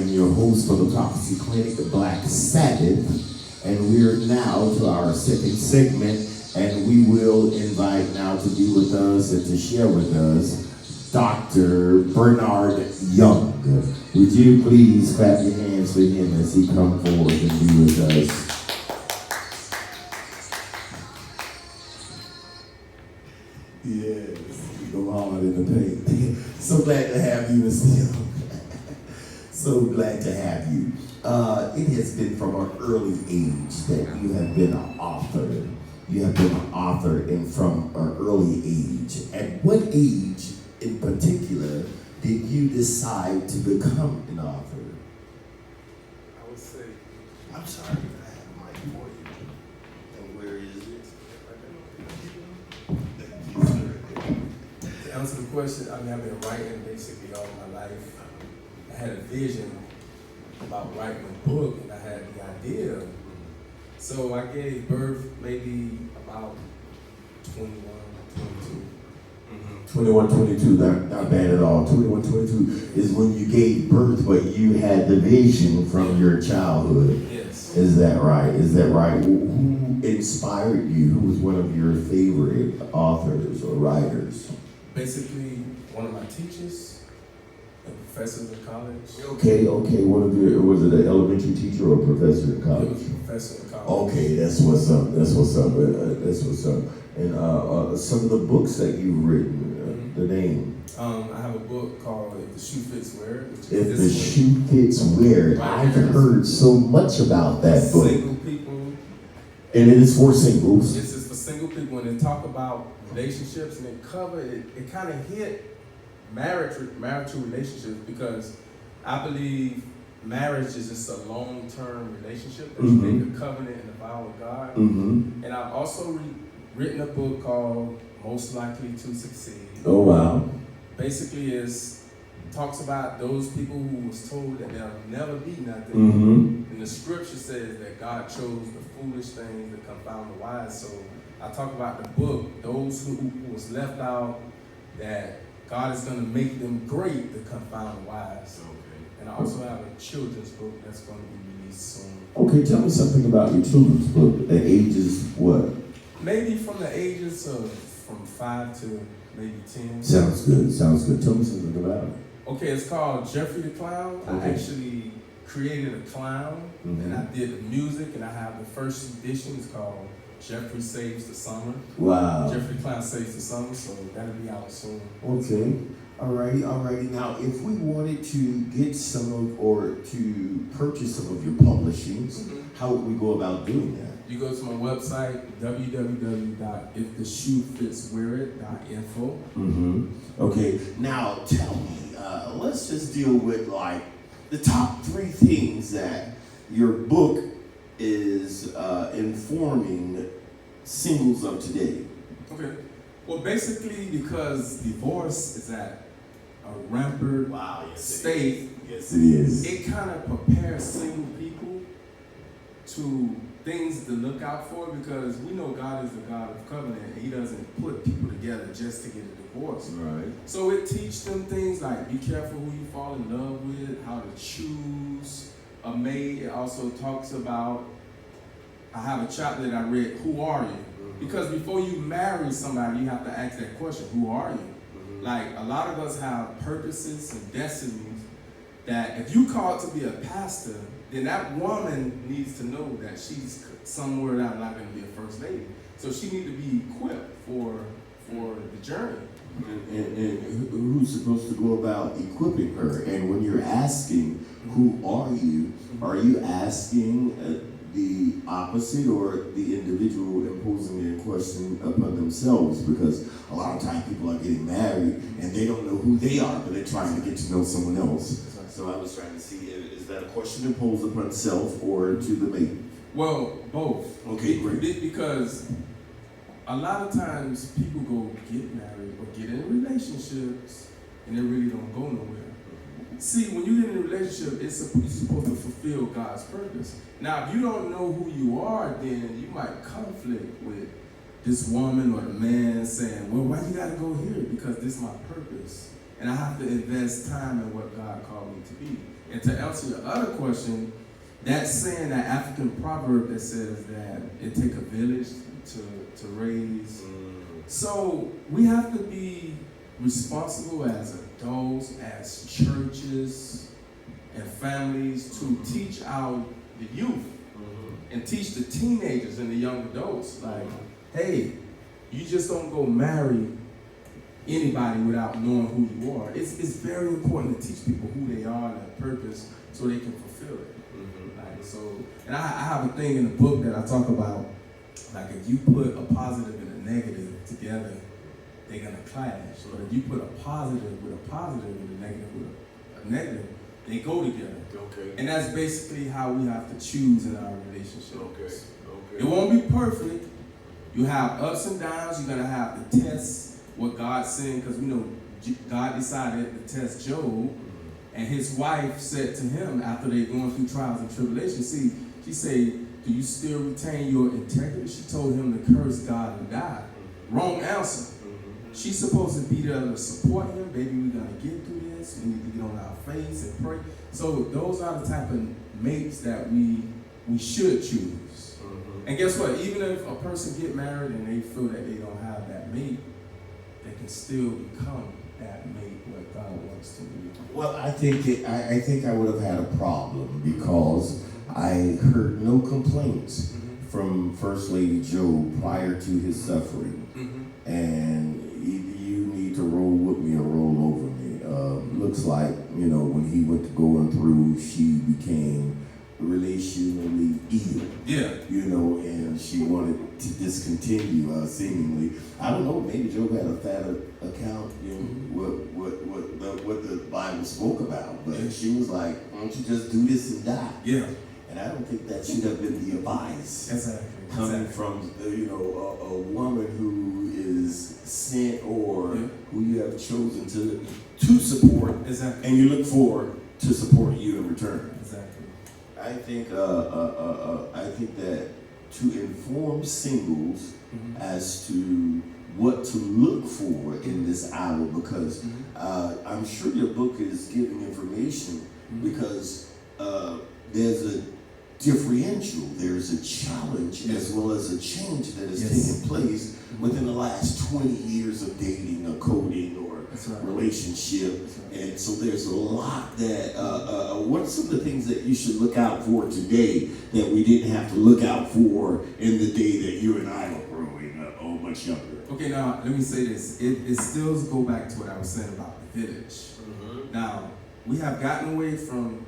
am your host for the Prophecy Clinic, the Black Sabbath, and we're now to our second segment, and we will invite now to be with us and to share with us Dr. Bernard Young. Would you please clap your hands for him as he comes forward and be with us? Yes, you go hard in the paint. So glad to have you, Mr. Young. So glad to have you. It has been from an early age that you have been an author. You have been an author and from an early age. At what age in particular did you decide to become an author? I would say, I'm sorry, I have a mic for you. And where is it? to answer the question, I've been writing basically all my life. I had a vision about writing a book, and I had the idea. So I gave birth maybe about 21, 22. 21, 22, not bad at all. 21, 22 is when you gave birth, but you had the vision from your childhood. Yes. Is that right? Is that right? Who inspired you? Who was one of your favorite authors or writers? Basically, one of my teachers and professors in college. Okay. One of your, was it an elementary teacher or a professor in He college? was a professor in college. Okay, that's what's up. And some of the books that you've written, the name. I have a book called If the Shoe Fits, Wear It. If the Shoe Fits, Wear It. I've heard so much about that book. Single people. And it is for singles. This is for single people, and they talk about relationships, and it kind of hit marital relationships, because I believe marriage is just a long-term relationship that you make a covenant and a vow with God. And I've also written a book called Most Likely to Succeed. Oh, wow. Basically, talks about those people who was told that they'll never be nothing. And the scripture says that God chose the foolish things to confound the wise. So I talk about the book, those who was left out, that God is going to make them great to confound the wise. And I also have a children's book that's going to be released soon. Okay, tell me something about your children's book. The ages what? Maybe from the ages of from 5 to maybe 10. Sounds good. Tell me something about it. Okay, it's called Jeffrey the Clown. Okay. I actually created a clown, and I did the music, and I have the first edition. It's called Jeffrey Saves the Summer. Wow. Jeffrey Clown Saves the Summer, so that'll be out soon. Okay. Alrighty. Now, if we wanted to get or to purchase some of your publishings, how would we go about doing that? You go to my website, www.iftheshoefitswearit.info. Okay. Now, tell me, let's just deal with like the top 3 things that your book is informing singles of today. Okay. Well, basically, because divorce is at a rampant state. Yes, it is. It kind of prepares single people to things to look out for, because we know God is the God of covenant, and He doesn't put people together just to get a divorce. Right. So it teaches them things like be careful who you fall in love with, how to choose a mate. It also talks about, I have a chapter that I read, who are you? Because before you marry somebody, you have to ask that question, who are you? Like, a lot of us have purposes and destinies that if you called to be a pastor, then that woman needs to know that she's somewhere down not going to be a first lady. So she needs to be equipped for the journey. And who's supposed to go about equipping her? And when you're asking, who are you asking the opposite or the individual imposing their question upon themselves? Because a lot of times people are getting married and they don't know who they are, but they're trying to get to know someone else. So I was trying to see, is that a question imposed upon self or to the mate? Well, both. Okay, great. Because a lot of times people go get married or get in relationships and they really don't go nowhere. See, when you get in a relationship, you're supposed to fulfill God's purpose. Now, if you don't know who you are, then you might conflict with this woman or the man saying, well, why you gotta go here? Because this is my purpose. And I have to invest time in what God called me to be. And to answer your other question, that saying, that African proverb that says that it take a village to raise. So we have to be responsible as adults, as churches and families to teach the youth and teach the teenagers and the young adults, like, hey, you just don't go marry anybody without knowing who you are. It's very important to teach people who they are and their purpose so they can fulfill it. Like, so, and I have a thing in the book that I talk about, like, if you put a positive and a negative together, they're gonna clash. But if you put a positive with a positive and a negative with a negative, they go together. Okay. And that's basically how we have to choose in our relationships. Okay. It won't be perfect. You have ups and downs. You're gonna have to test what God's saying, because we know God decided to test Job, and his wife said to him after they going through trials and tribulations, see, she said, do you still retain your integrity? She told him to curse God and die. Wrong answer. She's supposed to be there to support him. Baby, we're gonna get through this. We need to get on our face and pray. So those are the type of mates that we should choose. And guess what? Even if a person get married and they feel that they don't have that mate, they can still become that mate what God wants to be. Well, I think I would have had a problem because I heard no complaints from First Lady Job prior to his suffering. And you need to roll with me or roll over me. Looks like, when he went to going through, she became relationally ill. Yeah. And she wanted to discontinue, seemingly. I don't know, maybe Job had a fatter account, what the Bible spoke about. But she was like, why don't you just do this and die? Yeah. And I don't think that should have been the advice. Exactly. Coming from, a woman who is sent or who you have chosen to support. Exactly. And you look forward to support you in return. Exactly. I think that to inform singles as to what to look for in this hour, because I'm sure your book is giving information because there's a differential, there's a challenge as well as a change that has taken place within the last 20 years of dating or coding or relationship. And so there's a lot that, what are some of the things that you should look out for today that we didn't have to look out for in the day that you and I were growing up, or much younger? Okay, now let me say this. It still go back to what I was saying about the village. Now, we have gotten away from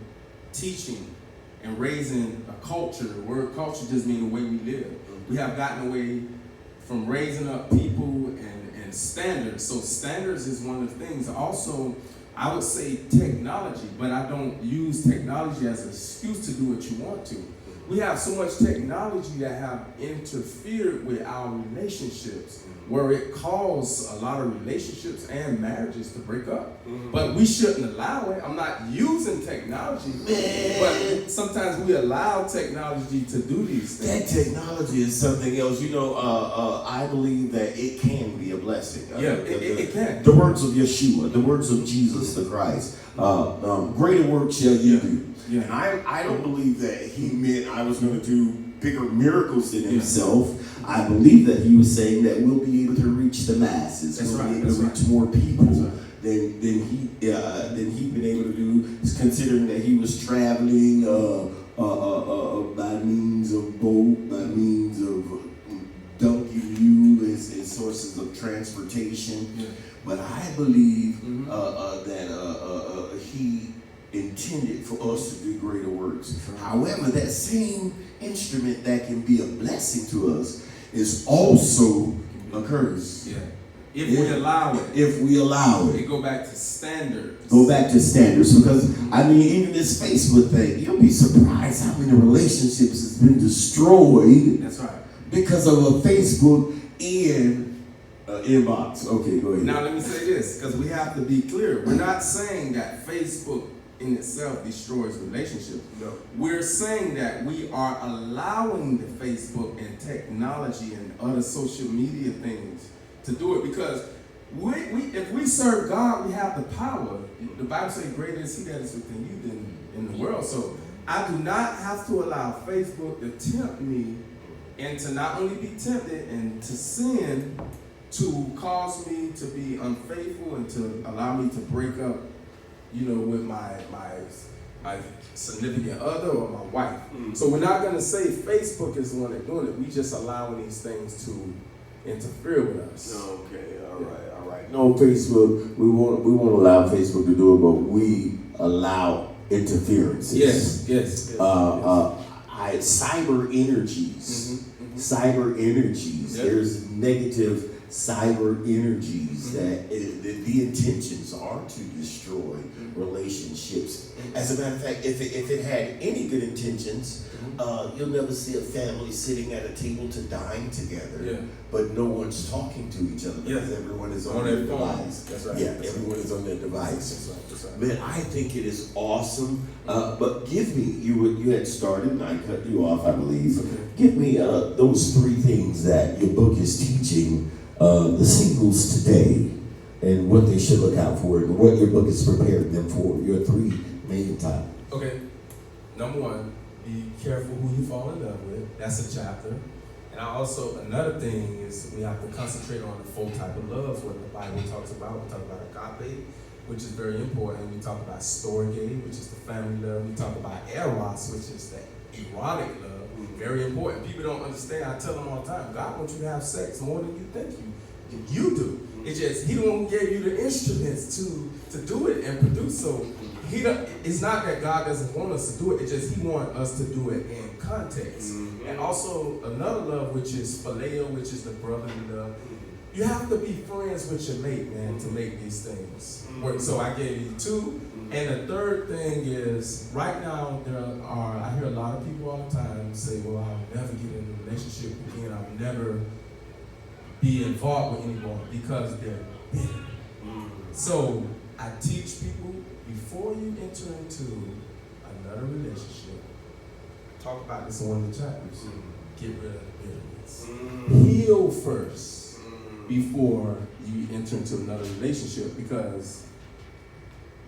teaching and raising a culture. The word culture just means the way we live. We have gotten away from raising up people and standards. So standards is one of the things. Also, I would say technology, but I don't use technology as an excuse to do what you want to. We have so much technology that have interfered with our relationships, where it caused a lot of relationships and marriages to break up. But we shouldn't allow it. I'm not using technology, but sometimes we allow technology to do these things. That technology is something else. I believe that it can be a blessing. It can. The words of Yeshua, the words of Jesus the Christ, greater work shall you do. Yeah. And I don't believe that he meant I was going to do bigger miracles than himself. I believe that he was saying that we'll be able to reach the masses. We'll be able to reach more people than he'd been able to do, considering that he was traveling by means of boat, by means of donkey mule as sources of transportation. Yeah. But I believe that he intended for us to do greater works. However, that same instrument that can be a blessing to us is also a curse. Yeah. If we allow it. If we allow it. It go back to standards. Go back to standards. Because, even this Facebook thing, you'll be surprised how many relationships has been destroyed. That's right. Because of a Facebook inbox. Okay, go ahead. Now let me say this, because we have to be clear. We're not saying that Facebook in itself destroys relationships. No. We're saying that we are allowing the Facebook and technology and other social media things to do it, because if we serve God, we have the power. The Bible says, greater is he that is within you than in the world. So I do not have to allow Facebook to tempt me and to not only be tempted and to sin, to cause me to be unfaithful and to allow me to break up, with my significant other or my wife. So we're not going to say Facebook is the one that's doing it. We just allowing these things to interfere with us. Okay, all right. No, Facebook, we won't allow Facebook to do it, but we allow interferences. Yes. Cyber energies. Cyber energies. Yep. There's negative cyber energies that the intentions are to destroy relationships. As a matter of fact, if it had any good intentions, you'll never see a family sitting at a table to dine together, but no one's talking to each other because everyone is on their device. That's right. Yeah, everyone is on their device. That's right. Man, I think it is awesome. But give me, you had started, and I cut you off, I believe. Okay. Give me those three things that your book is teaching the singles today, and what they should look out for, and what your book is preparing them for. Your three main topics. Okay. Number one, be careful who you fall in love with. That's a chapter. And another thing is we have to concentrate on the full type of love, what the Bible talks about. We talk about agape, which is very important. We talk about storge, which is the family love. We talk about eros, which is the erotic love. Very important. People don't understand. I tell them all the time, God wants you to have sex more than you think you do. It's just He the one who gave you the instruments to do it and produce. So it's not that God doesn't want us to do it. It's just He wants us to do it in context. And also another love, which is phileo, which is the brotherly love. You have to be friends with your mate, man, to make these things work. So I gave you two. And the third thing is, right now, I hear a lot of people all the time say, well, I'll never get in a relationship again. I'll never be involved with anyone because they're bitter. So I teach people, before you enter into another relationship, talk about this in one of the chapters, get rid of bitterness. Heal first before you enter into another relationship, because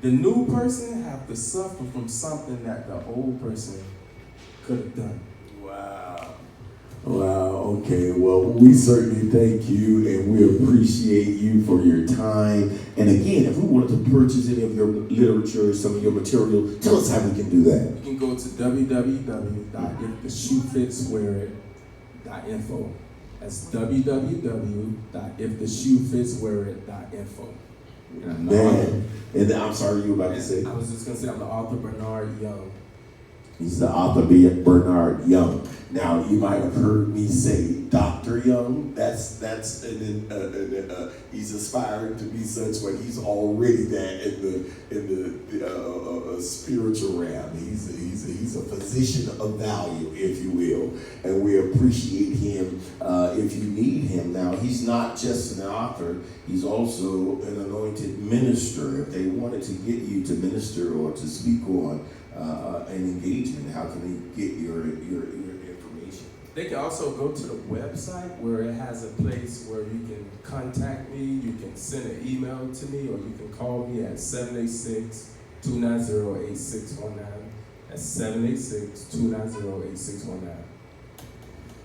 the new person have to suffer from something that the old person could have done. Wow, okay. Well, we certainly thank you, and we appreciate you for your time. And again, if we wanted to purchase any of your literature, some of your material, tell us how we can do that. You can go to www.iftheshoefitswearit.info. That's www.iftheshoefitswearit.info. Man, and I'm sorry, you were about to say? I was just going to say I'm the author, Bernard Young. He's the author, Bernard Young. Now, you might have heard me say Dr. Young. He's aspiring to be such, but he's already that in the spiritual realm. He's a physician of value, if you will, and we appreciate him. If you need him, now he's not just an author; he's also an anointed minister. If they wanted to get you to minister or to speak on an engagement, how can they get your information? They can also go to the website where it has a place where you can contact me, you can send an email to me, or you can call me at 786-290-8619. That's 786-290-8619.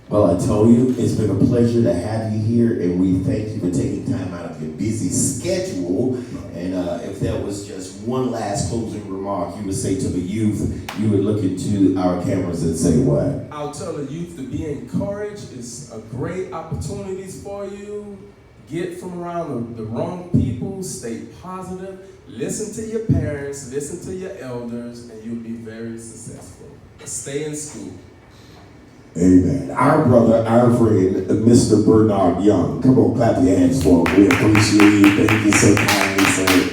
Well, I tell you, it's been a pleasure to have you here, and we thank you for taking time out of your busy schedule. And if there was just one last closing remark you would say to the youth, you would look into our cameras and say what? I'll tell the youth to be encouraged. It's a great opportunities for you. Get from around the wrong people. Stay positive. Listen to your parents. Listen to your elders, and you'll be very successful. Stay in school. Amen. Our brother, our friend, Mr. Bernard Young. Come on, clap your hands for him. We appreciate you. Thank you so kindly, sir.